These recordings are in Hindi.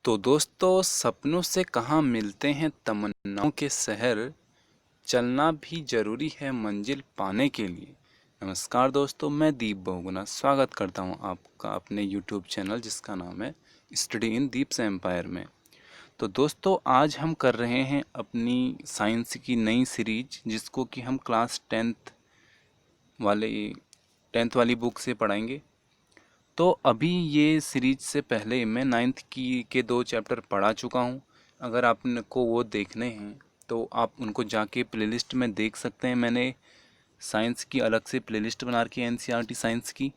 तो दोस्तों, सपनों से कहाँ मिलते हैं तमन्नाओं के शहर। चलना भी जरूरी है मंजिल पाने के लिए। नमस्कार दोस्तों, मैं दीप बहुगुना स्वागत करता हूं आपका अपने यूट्यूब चैनल जिसका नाम है स्टडी इन दीप्स एम्पायर में। तो दोस्तों, आज हम कर रहे हैं अपनी साइंस की नई सीरीज जिसको कि हम क्लास वाले टेंथ वाली बुक से पढ़ाएंगे। तो अभी ये सीरीज से पहले मैं नाइन्थ की के 2 चैप्टर पढ़ा चुका हूँ। अगर आपको वो देखने हैं तो आप उनको जाके प्लेलिस्ट में देख सकते हैं। मैंने साइंस की अलग से प्लेलिस्ट बना रखी है, एनसीईआरटी साइंस की।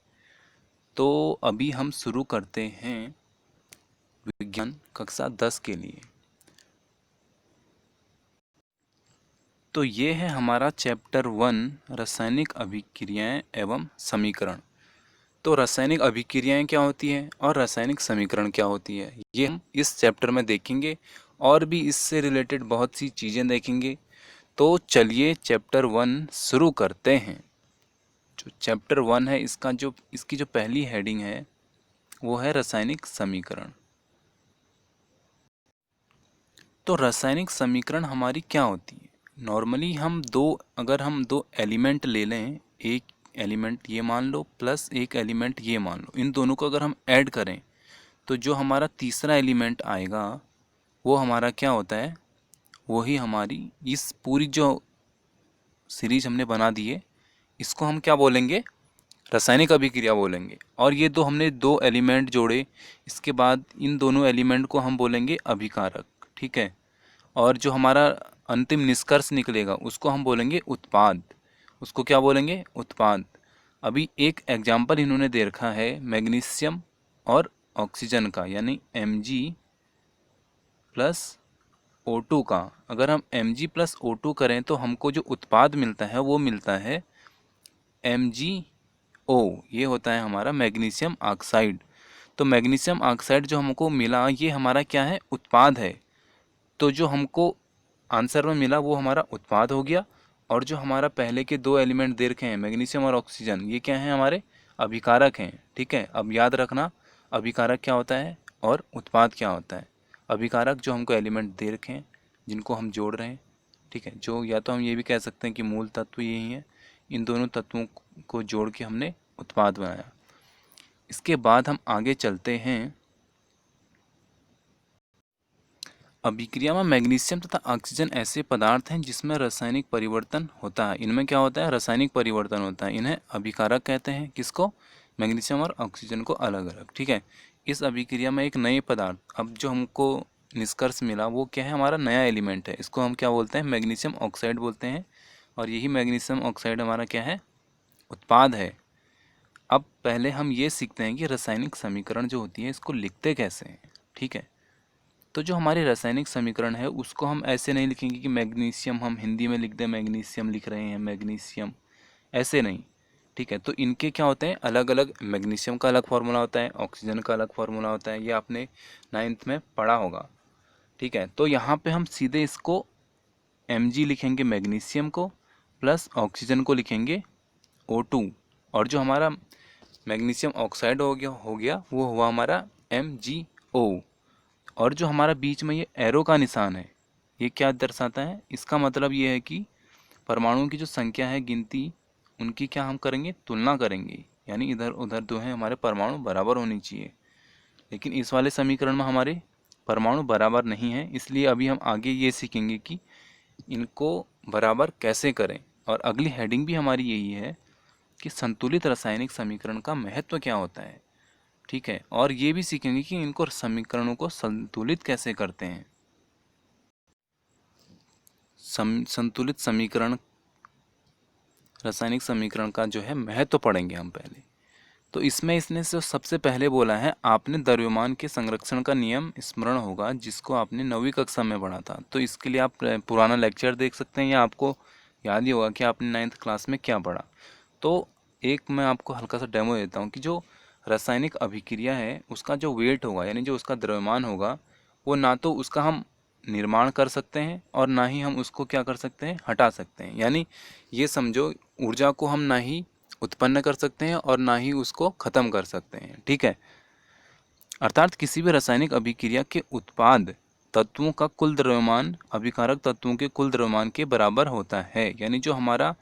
तो अभी हम शुरू करते हैं विज्ञान कक्षा 10 के लिए। तो ये है हमारा चैप्टर 1, रासायनिक अभिक्रियाएं एवं समीकरण। तो रासायनिक अभिक्रियाएं क्या होती है और रासायनिक समीकरण क्या होती है, ये हम इस चैप्टर में देखेंगे। और भी इससे रिलेटेड बहुत सी चीज़ें देखेंगे। तो चलिए चैप्टर 1 शुरू करते हैं। जो चैप्टर 1 है, इसकी जो पहली हेडिंग है वो है रासायनिक समीकरण। तो रासायनिक समीकरण हमारी क्या होती है। नॉर्मली अगर हम दो एलिमेंट ले लें, एक एलिमेंट ये मान लो प्लस एक एलिमेंट ये मान लो, इन दोनों को अगर हम ऐड करें तो जो हमारा तीसरा एलिमेंट आएगा वो हमारा क्या होता है, वही हमारी इस पूरी जो सीरीज हमने बना दी है इसको हम क्या बोलेंगे, रासायनिक अभिक्रिया बोलेंगे। और ये हमने दो एलिमेंट जोड़े, इसके बाद इन दोनों एलिमेंट को हम बोलेंगे अभिकारक। ठीक है। और जो हमारा अंतिम निष्कर्ष निकलेगा उसको हम बोलेंगे उत्पाद। उसको क्या बोलेंगे, उत्पाद। अभी एक एग्जाम्पल इन्होंने दे रखा है मैग्नीशियम और ऑक्सीजन का, यानी Mg प्लस O2 का। अगर हम Mg प्लस O2 करें तो हमको जो उत्पाद मिलता है वो मिलता है MgO। ये होता है हमारा मैग्नीशियम ऑक्साइड। तो मैग्नीशियम ऑक्साइड जो हमको मिला ये हमारा क्या है, उत्पाद है। तो जो हमको आंसर में मिला वो हमारा उत्पाद हो गया। और जो हमारा पहले के दो एलिमेंट दे रखे हैं मैग्नीशियम और ऑक्सीजन, ये क्या है, हमारे अभिकारक हैं। ठीक है। अब याद रखना अभिकारक क्या होता है और उत्पाद क्या होता है। अभिकारक जो हमको एलिमेंट दे रखे हैं जिनको हम जोड़ रहे हैं, ठीक है, जो या तो हम ये भी कह सकते हैं कि मूल तत्व यही है, इन दोनों तत्वों को जोड़ के हमने उत्पाद बनाया। इसके बाद हम आगे चलते हैं। अभिक्रिया में मैग्नीशियम तथा ऑक्सीजन ऐसे पदार्थ हैं जिसमें रासायनिक परिवर्तन होता है। इनमें क्या होता है, रासायनिक परिवर्तन होता है। इन्हें अभिकारक कहते हैं। किसको, मैग्नीशियम और ऑक्सीजन को अलग अलग। ठीक है। इस अभिक्रिया में एक नए पदार्थ, अब जो हमको निष्कर्ष मिला वो क्या है, हमारा नया एलिमेंट है। इसको हम क्या बोलते हैं, मैग्नीशियम ऑक्साइड बोलते हैं। और यही मैग्नीशियम ऑक्साइड हमारा क्या है, उत्पाद है। अब पहले हम ये सीखते हैं कि रासायनिक समीकरण जो होती है इसको लिखते कैसे हैं। ठीक है। तो जो हमारे रासायनिक समीकरण है उसको हम ऐसे नहीं लिखेंगे कि मैग्नीशियम हम हिंदी में लिख दें, मैग्नीशियम लिख रहे हैं मैग्नीशियम, ऐसे नहीं। ठीक है। तो इनके क्या होते हैं, अलग अलग, मैग्नीशियम का अलग फार्मूला होता है, ऑक्सीजन का अलग फार्मूला होता है। ये आपने 9th में पढ़ा होगा। ठीक है। तो यहाँ पे हम सीधे इसको Mg लिखेंगे मैग्नीशियम को, प्लस ऑक्सीजन को लिखेंगे O2। और जो हमारा मैग्नीशियम ऑक्साइड हो गया वो हुआ हमारा MgO। और जो हमारा बीच में ये एरो का निशान है ये क्या दर्शाता है, इसका मतलब ये है कि परमाणुओं की जो संख्या है, गिनती, उनकी क्या हम करेंगे, तुलना करेंगे। यानी इधर उधर जो है हमारे परमाणु बराबर होनी चाहिए। लेकिन इस वाले समीकरण में हमारे परमाणु बराबर नहीं है, इसलिए अभी हम आगे ये सीखेंगे कि इनको बराबर कैसे करें। और अगली हेडिंग भी हमारी यही है कि संतुलित रासायनिक समीकरण का महत्व क्या होता है। ठीक है। और ये भी सीखेंगे कि इनको समीकरणों को संतुलित कैसे करते हैं। संतुलित समीकरण, रासायनिक समीकरण का जो है महत्व पढ़ेंगे हम पहले। तो इसमें इसने जो सबसे पहले बोला है, आपने द्रव्यमान के संरक्षण का नियम स्मरण होगा जिसको आपने 9वीं कक्षा में पढ़ा था। तो इसके लिए आप पुराना लेक्चर देख सकते हैं या आपको याद ही होगा कि आपने 9th क्लास में क्या पढ़ा। तो एक मैं आपको हल्का सा डेमो देता हूँ कि जो रासायनिक अभिक्रिया है उसका जो वेट होगा, यानी जो उसका द्रव्यमान होगा, वो ना तो उसका हम निर्माण कर सकते हैं और ना ही हम उसको क्या कर सकते हैं, हटा सकते हैं। यानी ये समझो, ऊर्जा को हम ना ही उत्पन्न कर सकते हैं और ना ही उसको ख़त्म कर सकते हैं। ठीक है। अर्थात किसी भी रासायनिक अभिक्रिया के उत्पाद तत्वों का कुल द्रव्यमान अभिकारक तत्वों के कुल द्रव्यमान के बराबर होता है। यानी जो हमारा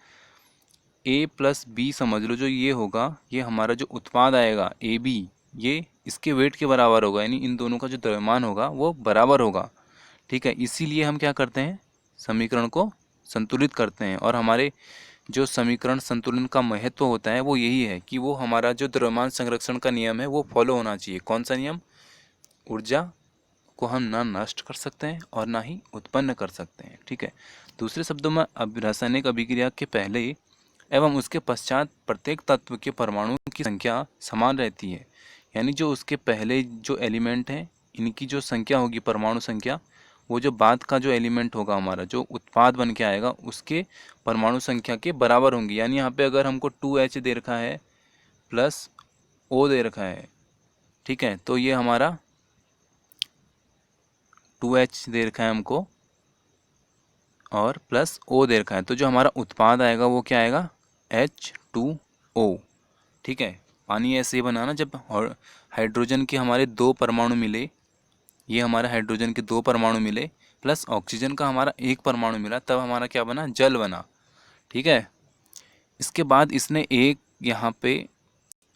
ए प्लस बी समझ लो, जो ये होगा, ये हमारा जो उत्पाद आएगा ए बी, ये इसके वेट के बराबर होगा, यानी इन दोनों का जो द्रव्यमान होगा वो बराबर होगा। ठीक है, इसीलिए हम क्या करते हैं, समीकरण को संतुलित करते हैं। और हमारे जो समीकरण संतुलन का महत्व होता है वो यही है कि वो हमारा जो द्रव्यमान संरक्षण का नियम है वो फॉलो होना चाहिए। कौन सा नियम? ऊर्जा को हम ना नष्ट कर सकते हैं और ना ही उत्पन्न कर सकते हैं। ठीक है, दूसरे शब्दों में रासायनिक अभिक्रिया के पहले एवं उसके पश्चात प्रत्येक तत्व के परमाणुओं की संख्या समान रहती है। यानी जो उसके पहले जो एलिमेंट हैं इनकी जो संख्या होगी, परमाणु संख्या, वो जो बाद का जो एलिमेंट होगा हमारा जो उत्पाद बन के आएगा उसके परमाणु संख्या के बराबर होंगी। यानी यहाँ पे अगर हमको 2H दे रखा है प्लस O दे रखा है, ठीक है, तो ये हमारा 2H दे रखा है हमको और प्लस O दे रखा है, तो जो हमारा उत्पाद आएगा वो क्या आएगा? H2O। ठीक है, पानी ऐसे ही बनाना, जब हाइड्रोजन के हमारे 2 परमाणु मिले, ये हमारे हाइड्रोजन के 2 परमाणु मिले प्लस ऑक्सीजन का हमारा 1 परमाणु मिला, तब हमारा क्या बना? जल बना। ठीक है, इसके बाद इसने एक यहाँ पे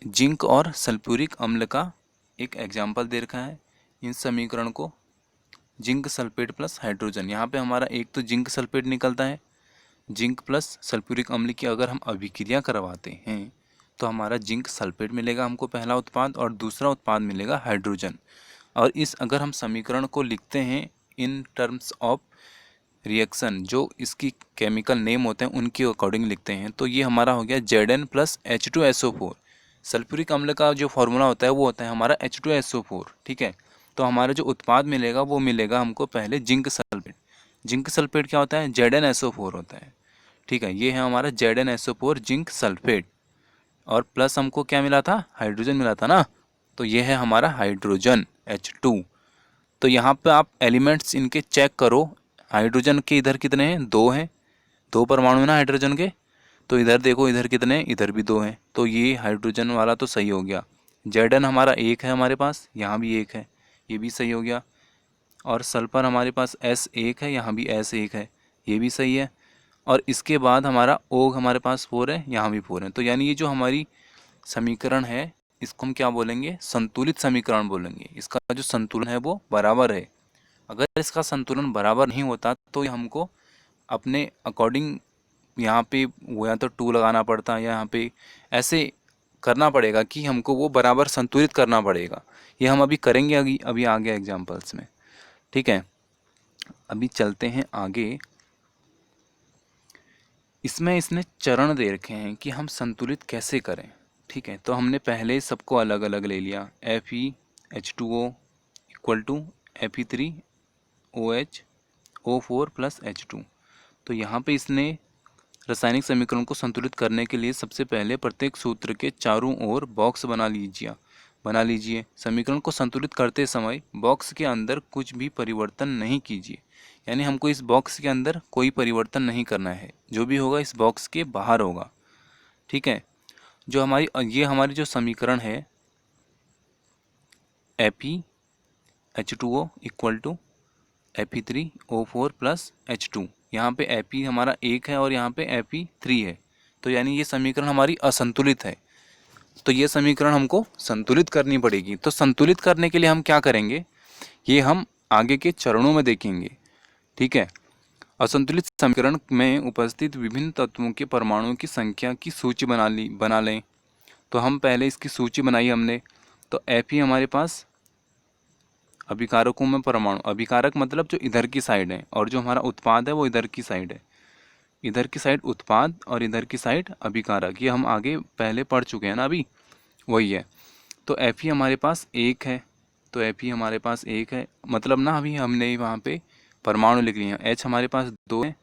जिंक और सल्फ्यूरिक अम्ल का एक एग्जाम्पल दे रखा है। इन समीकरण को जिंक सल्फेट प्लस हाइड्रोजन, यहाँ पे हमारा एक तो जिंक सल्फेट निकलता है, जिंक प्लस सल्फ्यूरिक अम्ल की अगर हम अभिक्रिया करवाते हैं तो हमारा जिंक सल्फेट मिलेगा हमको पहला उत्पाद, और दूसरा उत्पाद मिलेगा हाइड्रोजन। और इस अगर हम समीकरण को लिखते हैं इन टर्म्स ऑफ रिएक्शन, जो इसकी केमिकल नेम होते हैं उनके अकॉर्डिंग लिखते हैं, तो ये हमारा हो गया Zn प्लस H2SO4। सल्फ्यूरिक अम्ल का जो फॉर्मूला होता है वो होता है हमारा H2SO4। ठीक है, तो हमारा जो उत्पाद मिलेगा वो मिलेगा हमको पहले जिंक सल्फेट। जिंक सल्फेट क्या होता है? ZnSO4 होता है। ठीक है, ये है हमारा ZnSO4 जिंक सल्फेट, और प्लस हमको क्या मिला था? हाइड्रोजन मिला था ना, तो ये है हमारा हाइड्रोजन H2। तो यहाँ पे आप एलिमेंट्स इनके चेक करो, हाइड्रोजन के इधर कितने हैं? 2 हैं, 2 परमाणु है ना हाइड्रोजन के, तो इधर देखो इधर कितने हैं? इधर भी 2 हैं, तो ये हाइड्रोजन वाला तो सही हो गया। Zn हमारा 1 है हमारे पास, यहाँ भी 1 है, ये भी सही हो गया। और सल्फर हमारे पास S1 है, यहाँ भी S1 है, ये भी सही है। और इसके बाद हमारा O हमारे पास 4 है, यहाँ भी 4 है। तो यानी ये जो हमारी समीकरण है इसको हम क्या बोलेंगे? संतुलित समीकरण बोलेंगे। इसका जो संतुलन है वो बराबर है। अगर इसका संतुलन बराबर नहीं होता तो हमको अपने अकॉर्डिंग यहाँ पे वो या तो 2 लगाना पड़ता है, या यहाँ पे ऐसे करना पड़ेगा कि हमको वो बराबर संतुलित करना पड़ेगा। ये हम अभी करेंगे अभी आगे एग्जाम्पल्स में। ठीक है, अभी चलते हैं आगे। इसमें इसने चरण दे रखे हैं कि हम संतुलित कैसे करें। ठीक है, तो हमने पहले सबको अलग अलग ले लिया, FeH2O equal to Fe3OH O4 plus H2। तो यहाँ पे इसने रासायनिक समीकरण को संतुलित करने के लिए सबसे पहले प्रत्येक सूत्र के चारों ओर बॉक्स बना लीजिए। समीकरण को संतुलित करते समय बॉक्स के अंदर कुछ भी परिवर्तन नहीं कीजिए। यानी हमको इस बॉक्स के अंदर कोई परिवर्तन नहीं करना है, जो भी होगा इस बॉक्स के बाहर होगा। ठीक है, जो हमारी जो समीकरण है FeH2O equal to Fe3O4 plus H2, यहाँ पे Fe हमारा 1 है और यहाँ पे Fe3 है, तो यानी ये समीकरण हमारी असंतुलित है। तो ये समीकरण हमको संतुलित करनी पड़ेगी। तो संतुलित करने के लिए हम क्या करेंगे, ये हम आगे के चरणों में देखेंगे। ठीक है, असंतुलित समीकरण में उपस्थित विभिन्न तत्वों के परमाणुओं की संख्या की सूची बना लें। तो हम पहले इसकी सूची बनाई हमने। तो Fe हमारे पास अभिकारकों में परमाणु, अभिकारक मतलब जो इधर की साइड है, और जो हमारा उत्पाद है वो इधर की साइड है। इधर की साइड उत्पाद और इधर की साइड अभिकारक, ये हम आगे पहले पढ़ चुके हैं ना, अभी वही है। तो Fe हमारे पास 1 है, तो Fe हमारे पास 1 है, मतलब ना अभी हमने वहाँ पे परमाणु लिख लिए हैं। H हमारे पास 2 है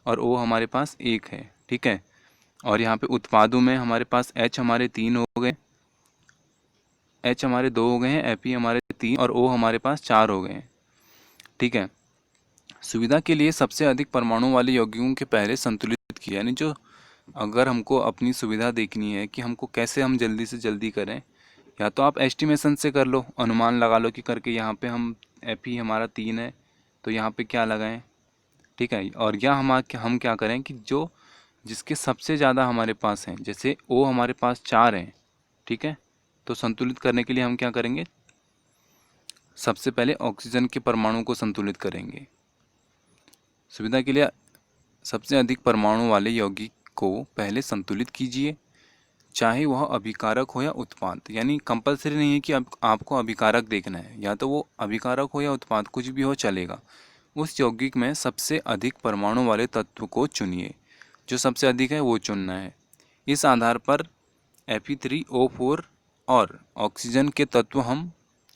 और O हमारे पास 1 है। ठीक है, और यहाँ पे उत्पादों में हमारे पास H हमारे 3 हो गए, H हमारे 2 हो गए हैं, Fe हमारे 3 और O हमारे पास 4 हो गए हैं। ठीक है, सुविधा के लिए सबसे अधिक परमाणु वाले यौगिकों के पहले संतुलित किया। यानी जो अगर हमको अपनी सुविधा देखनी है कि हमको कैसे हम जल्दी से जल्दी करें, या तो आप एस्टिमेशन से कर लो, अनुमान लगा लो कि करके यहाँ पे हम एफ ई हमारा 3 है तो यहाँ पे क्या लगाएं, ठीक है। और या हम क्या करें कि जो जिसके सबसे ज़्यादा हमारे पास हैं, जैसे ओ हमारे पास 4 हैं, ठीक है, तो संतुलित करने के लिए हम क्या करेंगे, सबसे पहले ऑक्सीजन के परमाणु को संतुलित करेंगे। सुविधा के लिए सबसे अधिक परमाणु वाले यौगिक को पहले संतुलित कीजिए, चाहे वह अभिकारक हो या उत्पाद। यानी कंपलसरी नहीं है कि आपको अभिकारक देखना है, या तो वो अभिकारक हो या उत्पाद, कुछ भी हो चलेगा। उस यौगिक में सबसे अधिक परमाणु वाले तत्व को चुनिए, जो सबसे अधिक है वो चुनना है। इस आधार पर Fe3O4 और ऑक्सीजन के तत्व हम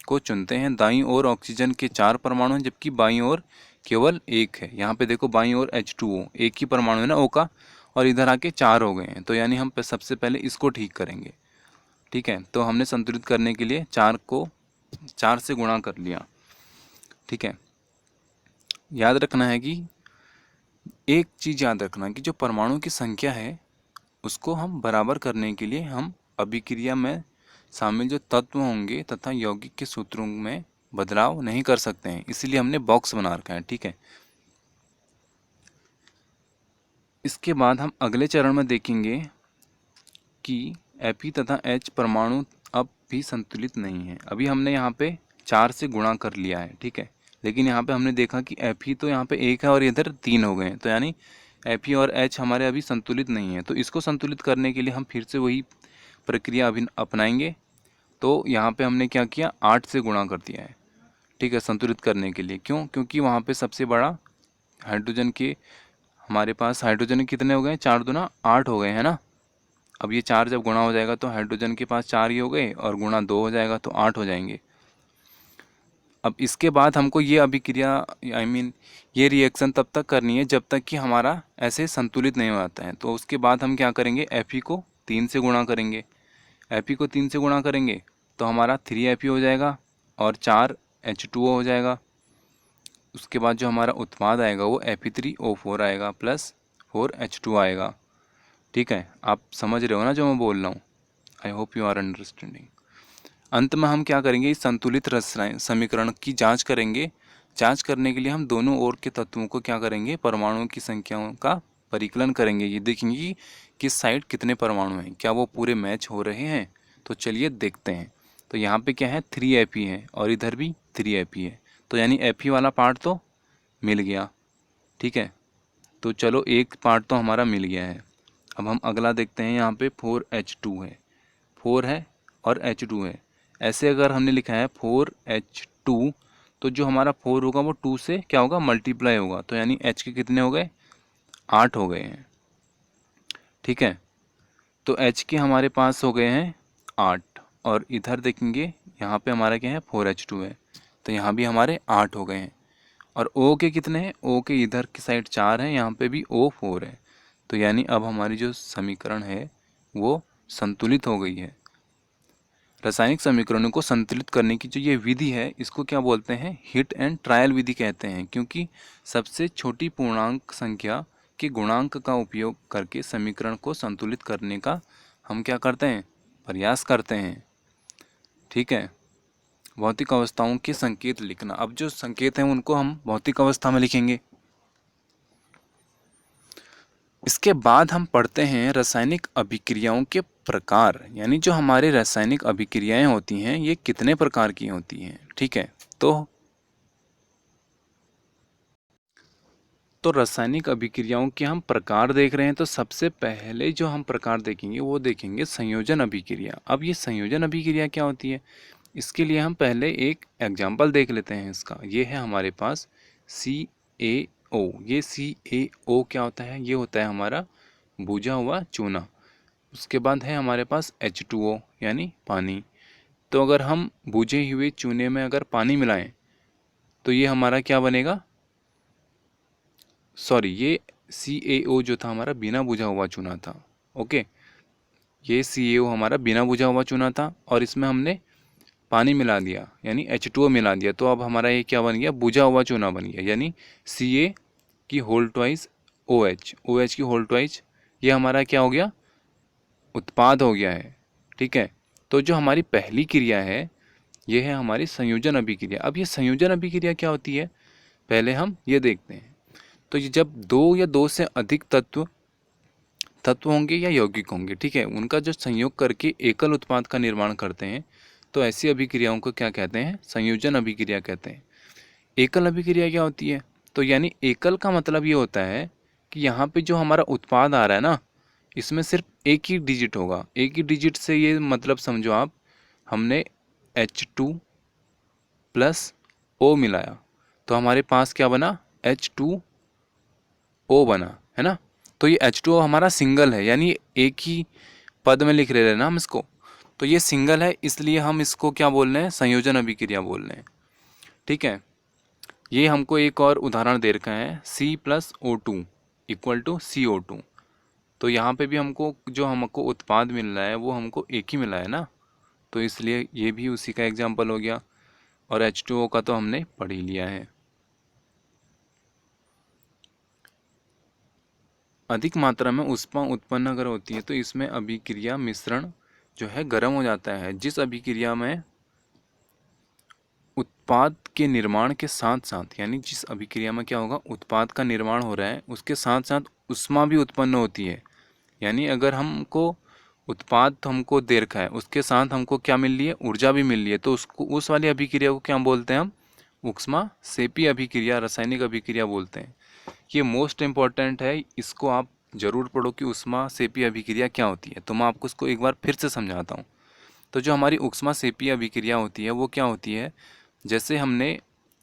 को चुनते हैं। दाईं ओर ऑक्सीजन के 4 परमाणु हैं, जबकि बाईं ओर केवल 1 है। यहाँ पे देखो बाईं ओर H2O, एक ही परमाणु है ना O का, और इधर आके 4 हो गए हैं, तो यानी हम सबसे पहले इसको ठीक करेंगे, ठीक है। तो हमने संतुलित करने के लिए 4 को 4 से गुणा कर लिया, ठीक है। याद रखना है कि एक चीज़ याद रखना कि जो परमाणु की संख्या है उसको हम बराबर करने के लिए हम अभिक्रिया में शामिल जो तत्व होंगे तथा यौगिक के सूत्रों में बदलाव नहीं कर सकते हैं, इसलिए हमने बॉक्स बना रखा है, ठीक है। इसके बाद हम अगले चरण में देखेंगे कि Fe तथा H परमाणु अब भी संतुलित नहीं है। अभी हमने यहाँ पे 4 से गुणा कर लिया है, ठीक है, लेकिन यहाँ पे हमने देखा कि Fe तो यहाँ पे 1 है और इधर 3 हो गए हैं, तो यानी Fe और H हमारे अभी संतुलित नहीं है। तो इसको संतुलित करने के लिए हम फिर से वही प्रक्रिया अभी अपनाएंगे। तो यहाँ पे हमने क्या किया, 8 से गुणा कर दिया है, ठीक है, संतुलित करने के लिए। क्यों? क्योंकि वहाँ पे सबसे बड़ा हाइड्रोजन के हमारे पास हाइड्रोजन कितने हो गए, 4 दूना 8 हो गए हैं ना। अब ये 4 जब गुणा हो जाएगा तो हाइड्रोजन के पास 4 ही हो गए, और गुणा 2 हो जाएगा तो 8 हो जाएंगे। अब इसके बाद हमको ये अभिक्रिया ये रिएक्शन तब तक करनी है जब तक कि हमारा ऐसे संतुलित नहीं हो जाता है। तो उसके बाद हम क्या करेंगे, Fe को 3 से गुणा करेंगे। Fe को 3 से गुणा करेंगे तो हमारा 3Fe हो जाएगा और 4 H2O हो जाएगा। उसके बाद जो हमारा उत्पाद आएगा वो Fe3O4 आएगा प्लस 4 H2 आएगा, ठीक है। आप समझ रहे हो ना जो मैं बोल रहा हूँ, I hope you are understanding. अंत में हम क्या करेंगे, इस संतुलित रसायन समीकरण की जांच करेंगे। जांच करने के लिए हम दोनों ओर के तत्वों को क्या करेंगे, परमाणुओं की संख्याओं का परिकलन करेंगे। ये देखेंगे कि किस साइड कितने परमाणु हैं, क्या वो पूरे मैच हो रहे हैं। तो चलिए देखते हैं। तो यहाँ पे क्या है, 3Fe है और इधर भी 3Fe है, तो यानी Fe वाला पार्ट तो मिल गया, ठीक है। तो चलो एक पार्ट तो हमारा मिल गया है। अब हम अगला देखते हैं, यहाँ पे 4H2 है, 4 है और H2 है। ऐसे अगर हमने लिखा है 4H2 तो जो हमारा 4 होगा वो 2 से क्या होगा, मल्टीप्लाई होगा, तो यानी H के कितने हो गए, 8 हो गए हैं, ठीक है। तो H के हमारे पास हो गए हैं 8, और इधर देखेंगे यहाँ पे हमारा क्या है, 4H2 है, तो यहाँ भी हमारे 8 हो गए हैं। और O के कितने हैं, O के इधर की साइड 4 है, यहाँ पे भी O4 है, तो यानी अब हमारी जो समीकरण है वो संतुलित हो गई है। रासायनिक समीकरणों को संतुलित करने की जो ये विधि है इसको क्या बोलते हैं, हिट एंड ट्रायल विधि कहते हैं, क्योंकि सबसे छोटी पूर्णांक संख्या के गुणांक का उपयोग करके समीकरण को संतुलित करने का हम क्या करते हैं, प्रयास करते हैं, ठीक है। भौतिक अवस्थाओं के संकेत लिखना। अब जो संकेत हैं उनको हम भौतिक अवस्था में लिखेंगे। इसके बाद हम पढ़ते हैं रासायनिक अभिक्रियाओं के प्रकार, यानी जो हमारे रासायनिक अभिक्रियाएं होती हैं ये कितने प्रकार की होती हैं, ठीक है। तो रासायनिक अभिक्रियाओं के हम प्रकार देख रहे हैं, तो सबसे पहले जो हम प्रकार देखेंगे वो देखेंगे संयोजन अभिक्रिया। अब ये संयोजन अभिक्रिया क्या होती है, इसके लिए हम पहले एक एग्जाम्पल देख लेते हैं इसका। ये है हमारे पास CaO। ये CaO क्या होता है, ये होता है हमारा बुझा हुआ चूना। उसके बाद है हमारे पास H2O यानी पानी। तो अगर हम बुझे हुए चूने में अगर पानी मिलाएं तो ये हमारा क्या बनेगा, सॉरी ये CaO जो था हमारा बिना बुझा हुआ चूना था, ओके। ये CaO हमारा बिना बुझा हुआ चूना था और इसमें हमने पानी मिला दिया यानी H2O मिला दिया, तो अब हमारा ये क्या बन गया, बुझा हुआ चूना बन गया, यानी Ca की होल ट्वाइस OH की होल ट्वाइस, ये हमारा क्या हो गया, उत्पाद हो गया है, ठीक है। तो जो हमारी पहली क्रिया है ये है हमारी संयोजन अभिक्रिया। अब ये संयोजन अभिक्रिया क्या होती है पहले हम ये देखते हैं। तो ये जब दो या दो से अधिक तत्व होंगे या यौगिक होंगे, ठीक है, उनका जो संयोग करके एकल उत्पाद का निर्माण करते हैं, तो ऐसी अभिक्रियाओं को क्या कहते हैं, संयोजन अभिक्रिया कहते हैं। एकल अभिक्रिया क्या होती है, तो यानी एकल का मतलब ये होता है कि यहाँ पे जो हमारा उत्पाद आ रहा है ना, इसमें सिर्फ एक ही डिजिट होगा। एक ही डिजिट से ये मतलब समझो आप, हमने H2 प्लस O मिलाया तो हमारे पास क्या बना, H2O बना, है ना। तो ये H2O हमारा सिंगल है, यानी एक ही पद में लिख रहे हैं ना हम इसको, तो ये सिंगल है, इसलिए हम इसको क्या बोल रहे हैं, संयोजन अभिक्रिया बोल रहे हैं, ठीक है। ये हमको एक और उदाहरण दे रखा है, C+O2 इक्वल टू CO2। तो यहाँ पे भी हमको जो हमको उत्पाद मिल रहा है वो हमको एक ही मिला है ना, तो इसलिए ये भी उसी का एग्जाम्पल हो गया। और H2O का तो हमने पढ़ ही लिया है। अधिक मात्रा में ऊष्मा उत्पन्न अगर होती है तो इसमें अभिक्रिया मिश्रण जो है गर्म हो जाता है। जिस अभिक्रिया में उत्पाद के निर्माण के साथ साथ, यानी जिस अभिक्रिया में क्या होगा, उत्पाद का निर्माण हो रहा है उसके साथ साथ ऊष्मा भी उत्पन्न होती है। यानी अगर हमको उत्पाद तो हमको दे रखा है, उसके साथ हमको क्या मिल रही है, ऊर्जा भी मिल रही है, तो उसको उस वाली अभिक्रिया को क्या बोलते हैं हम, ऊष्मा सेपी अभिक्रिया, रासायनिक अभिक्रिया बोलते हैं। ये मोस्ट इम्पॉर्टेंट है, इसको आप जरूर पढ़ो कि ऊष्मा सेपी अभिक्रिया क्या होती है। तो मैं आपको इसको एक बार फिर से समझाता हूँ। तो जो हमारी ऊष्मा सेपी अभिक्रिया होती है वो क्या होती है, जैसे हमने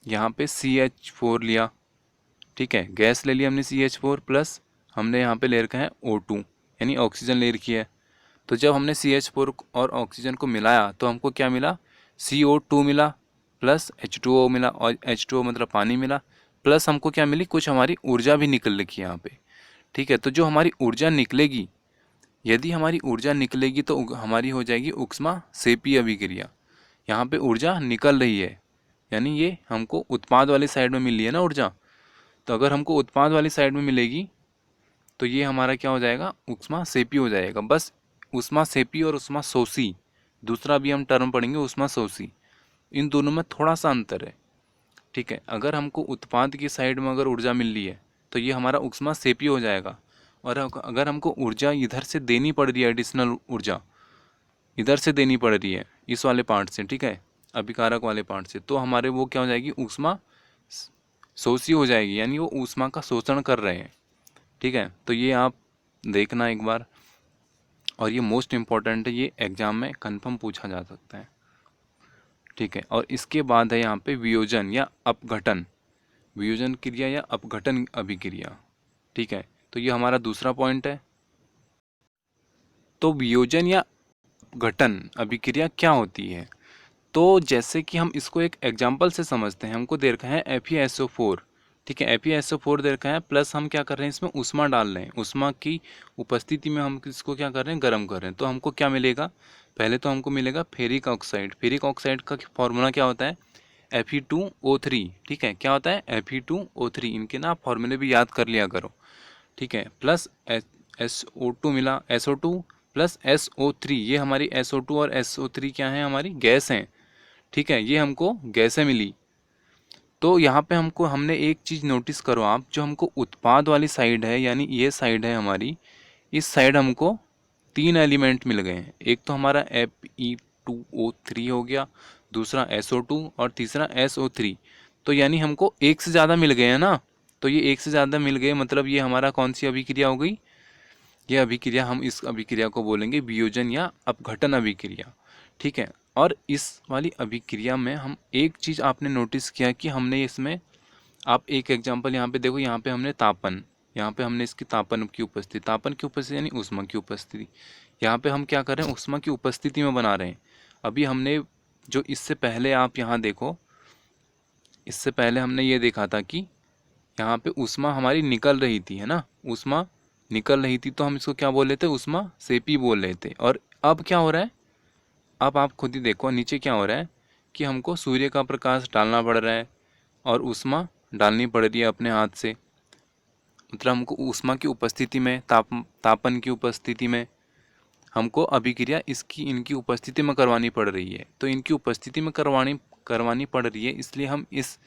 यहाँ पे CH4 लिया, ठीक है, गैस ले लिया हमने CH4 प्लस हमने यहाँ पे ले रखा है O2 यानी ऑक्सीजन ले रखी है। तो जब हमने CH4 और ऑक्सीजन को मिलाया तो हमको क्या मिला, CO2 मिला प्लस H2O मिला, और H2O मतलब पानी मिला, प्लस हमको क्या मिली, कुछ हमारी ऊर्जा भी निकल रखी है यहाँ पे, ठीक है। तो जो हमारी ऊर्जा निकलेगी, यदि हमारी ऊर्जा निकलेगी तो हमारी हो जाएगी ऊष्मा सेपी अभिक्रिया। यहाँ पे ऊर्जा निकल रही है, यानी ये हमको उत्पाद वाली साइड में मिली है ना ऊर्जा। तो अगर हमको उत्पाद वाली साइड में मिलेगी तो ये हमारा क्या हो जाएगा, ऊष्मा सेपी हो जाएगा। बस ऊष्मा सेपी और ऊष्मा शोषी, दूसरा भी हम टर्म पढ़ेंगे ऊष्मा शोषी, इन दोनों में थोड़ा सा अंतर है, ठीक है। अगर हमको उत्पाद की साइड में अगर ऊर्जा मिल रही है तो ये हमारा ऊष्मा सेपी हो जाएगा। और अगर हमको ऊर्जा इधर से देनी पड़ रही है, एडिशनल ऊर्जा इधर से देनी पड़ रही है इस वाले पार्ट से, ठीक है, अभिकारक वाले पार्ट से, तो हमारे वो क्या हो जाएगी, ऊष्मा शोषी हो जाएगी, यानी वो ऊष्मा का शोषण कर रहे हैं, ठीक है। तो ये आप देखना एक बार, और ये मोस्ट इम्पॉर्टेंट है, ये एग्जाम में कंफर्म पूछा जा सकता है, ठीक है। और इसके बाद है यहाँ पे वियोजन या अपघटन, वियोजन क्रिया या अपघटन अभिक्रिया, ठीक है। तो ये हमारा दूसरा पॉइंट है। तो वियोजन या अपघटन अभिक्रिया क्या होती है, तो जैसे कि हम इसको एक एग्जाम्पल से समझते हैं। हमको दे रखा है FeSO4, ठीक है, FeSO4 दे रखा है, प्लस हम क्या कर रहे हैं, इसमें ऊष्मा डाल रहे हैं, ऊष्मा की उपस्थिति में हम इसको क्या कर रहे हैं, गर्म कर रहे हैं। तो हमको क्या मिलेगा, पहले तो हमको मिलेगा फेरिक ऑक्साइड। फेरिक ऑक्साइड का फॉर्मूला क्या होता है, Fe2O3, ठीक है, क्या होता है Fe2O3, इनके ना फॉर्मूले भी याद कर लिया करो, ठीक है। प्लस SO2 मिला, SO2 प्लस SO3, ये हमारी SO2 और SO3 क्या है, हमारी गैस हैं, ठीक है, ये हमको गैसें मिली। तो यहाँ पे हमने एक चीज़ नोटिस करो आप, जो हमको उत्पाद वाली साइड है, यानी ये साइड है हमारी, इस साइड हमको 3 एलिमेंट मिल गए हैं। एक तो हमारा Fe2O3 हो गया, दूसरा SO2 और तीसरा SO3। तो यानी हमको एक से ज़्यादा मिल गए हैं ना। तो ये एक से ज़्यादा मिल गए मतलब ये हमारा कौन सी अभिक्रिया हो गई, ये अभिक्रिया, हम इस अभिक्रिया को बोलेंगे वियोजन या अपघटन अभिक्रिया, ठीक है। और इस वाली अभिक्रिया में हम एक चीज़ आपने नोटिस किया कि हमने इसमें, आप एक एग्जांपल यहाँ पे देखो, यहाँ पे हमने तापन, यहाँ पे हमने इसकी तापन की उपस्थिति यानी ऊष्मा की उपस्थिति, यहाँ पे हम क्या कर रहे हैं, ऊष्मा की उपस्थिति में बना रहे हैं। अभी हमने जो इससे पहले आप यहाँ देखो, इससे पहले हमने ये देखा था कि यहाँ पे ऊष्मा हमारी निकल रही थी, है ना, ऊष्मा निकल रही थी, तो हम इसको क्या बोल रहे थे, ऊष्मा सेपी बोल रहे थे। और अब क्या हो रहा है, अब आप खुद ही देखो नीचे क्या हो रहा है कि हमको सूर्य का प्रकाश डालना पड़ रहा है और ऊष्मा डालनी पड़ रही है अपने हाथ से, मतलब हमको ऊष्मा की उपस्थिति में, तापन की उपस्थिति में हमको अभिक्रिया इसकी इनकी उपस्थिति में करवानी पड़ रही है, तो इनकी उपस्थिति में करवानी पड़ रही है, इसलिए हम इस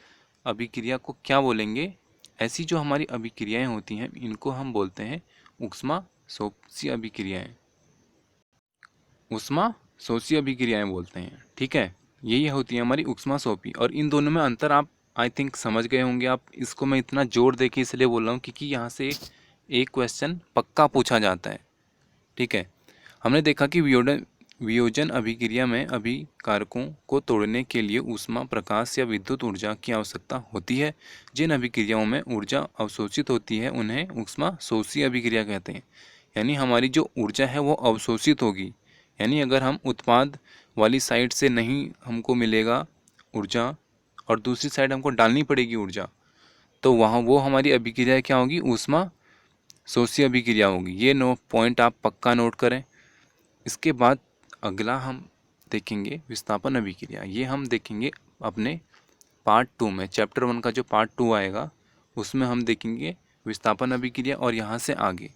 अभिक्रिया को क्या बोलेंगे, ऐसी जो हमारी अभिक्रियाएं होती हैं इनको हम बोलते हैं ऊष्मा सोपी अभिक्रियाएं, ऊष्मा सोषी अभिक्रियाएं बोलते हैं। ठीक है, यही होती है हमारी ऊष्मा सोपी। और इन दोनों में अंतर आप आई थिंक समझ गए होंगे। आप इसको मैं इतना जोर दे के इसलिए बोल रहा हूँ क्योंकि यहाँ से एक क्वेश्चन पक्का पूछा जाता है। ठीक है, हमने देखा कि वियोजन अभिक्रिया में अभिकारकों को तोड़ने के लिए ऊष्मा, प्रकाश या विद्युत ऊर्जा की आवश्यकता होती है। जिन अभिक्रियाओं में ऊर्जा अवशोषित होती है उन्हें ऊष्मा शोषी अभिक्रिया कहते हैं। यानी हमारी जो ऊर्जा है वो अवशोषित होगी, यानी अगर हम उत्पाद वाली साइड से नहीं हमको मिलेगा ऊर्जा और दूसरी साइड हमको डालनी पड़ेगी ऊर्जा, तो वहाँ वो हमारी अभिक्रिया क्या होगी, ऊष्मा शोषी अभिक्रिया होगी। ये पॉइंट आप पक्का नोट करें। इसके बाद अगला हम देखेंगे विस्थापन अभिक्रिया। ये हम देखेंगे अपने पार्ट 2 में, चैप्टर 1 का जो पार्ट 2 आएगा उसमें हम देखेंगे विस्थापन अभिक्रिया और यहाँ से आगे।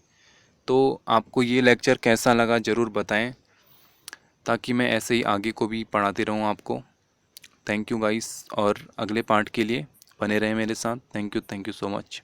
तो आपको ये लेक्चर कैसा लगा ज़रूर बताएं, ताकि मैं ऐसे ही आगे को भी पढ़ाते रहूं आपको। थैंक यू गाइस, और अगले पार्ट के लिए बने रहें मेरे साथ। Thank you so much.